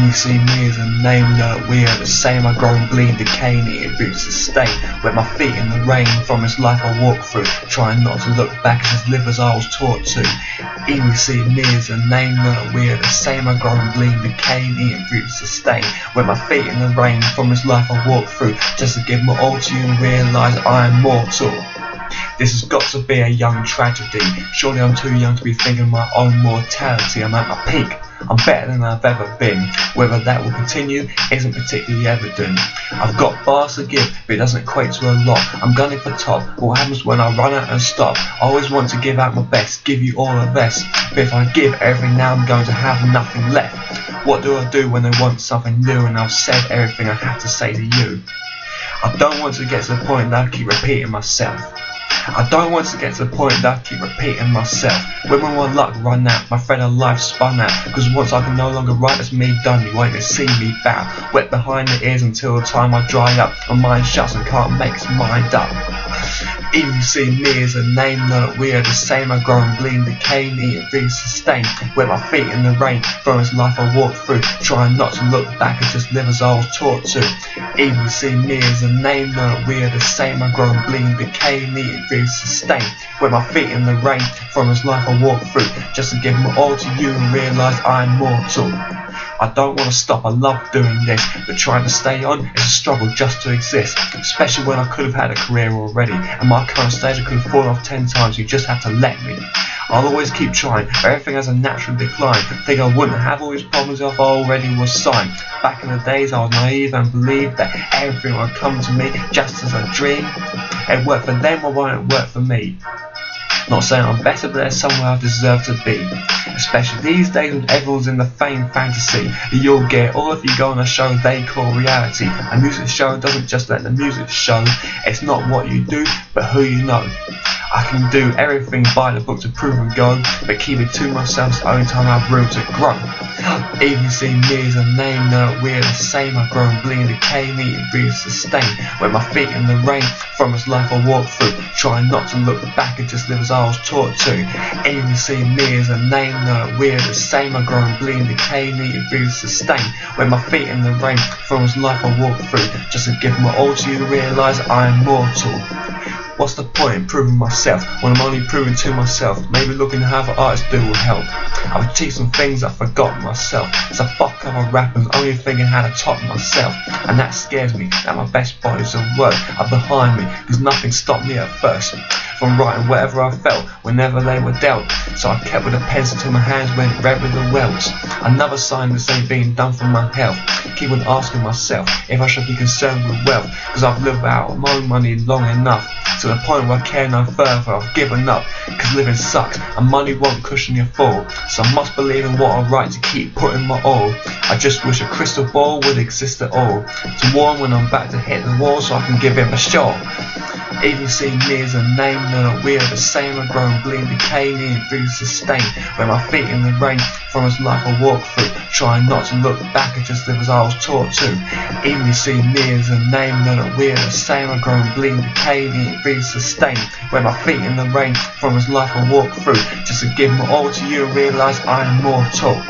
You see me as a name, that we are the same. I grow and bleed, decay, and it roots to stay. Wet my feet in the rain from this life I walk through, trying not to look back and just live as I was taught to. You see me as a name, that we are the same. I grow and bleed, decay, and it roots to stay. Wet my feet in the rain from this life I walk through, just to give my all to you and realise I am mortal. This has got to be a young tragedy. Surely I'm too young to be thinking my own mortality. I'm at my peak, I'm better than I've ever been. Whether that will continue isn't particularly evident. I've got bars to give, but it doesn't equate to a lot. I'm gunning for top, but what happens when I run out and stop? I always want to give out my best, give you all the best. But if I give everything now, I'm going to have nothing left. What do I do when they want something new and I've said everything I have to say to you? I don't want to get to the point that I keep repeating myself. I don't want to get to the point that I keep repeating myself. When will my luck run out, my thread of life spun out? Cause once I can no longer write, it's me done. You won't even see me bow, wet behind the ears until the time I dry up. My mind shuts and can't make its mind up. Even see me as a name, know that we are the same. I grow and bleed, decay, and eat and breathe, sustain. Wet my feet in the rain from this life I walk through, trying not to look back and just live as I was taught to. Even see me as a name, know that we are the same. I grow and bleed, decay, and eat and breathe, sustain. Wet my feet in the rain from this life I walk through, just to give my all to you and realise I'm mortal. I don't want to stop, I love doing this, but trying to stay on is a struggle just to exist. Especially when I could have had a career already. At my current stage I could have fallen off 10 times, you just have to let me. I'll always keep trying, everything has a natural decline. Think I wouldn't have all these problems if I already was signed. Back in the days I was naive and believed that everything would come to me just as a dream. It worked for them, or why it work for me? Not saying I'm better, but there's somewhere I deserve to be. Especially these days when everyone's in the fame fantasy. You'll get all if you go on a show they call reality. A music show doesn't just let the music show. It's not what you do, but who you know. I can do everything by the book to prove and go, but keep it to myself's the only time I have room to grow. Even see me as a name, know that we're the same. I grow and bleed, decay, and eat and breathe, sustain. Wet my feet in the rain from this life I walk through, trying not to look back and just live as I was taught to. Even see me as a name, know that we're the same. I grow and bleed, decay, and eat and breathe, sustain. Wet my feet in the rain from this life I walk through, just to give my all to you and realise I am mortal. What's the point in proving myself when I'm only proving to myself? Maybe looking at how the artists do will help. I've achieved some things I've forgotten myself. So fuck other rappers, only thinking how to top myself. And that scares me, that my best bodies of work are behind me, cause nothing stopped me at first from writing whatever I felt whenever they were dealt. So I kept with a pencil till my hands went red with the welts. Another sign this ain't being done for my health. Keep on asking myself if I should be concerned with wealth, cause I've lived out my own money long enough, to the point where I care no further. I've given up, cause living sucks and money won't cushion your fall. So I must believe in what I write to keep putting my all. I just wish a crystal ball would exist at all, to warn when I'm about to hit the wall so I can give him a shot. Even see me as a name, know that we are the same. I grow and bleed, decay, and eat and breathe, sustain. Wet my feet in the rain from this life I walk through, trying not to look back and just live as I was taught to. Even see me as a name, know that we are the same. I grow and bleed, decay, and eat and breathe, sustain. Wet my feet in the rain from this life I walk through, just to give my all to you and realise I am mortal.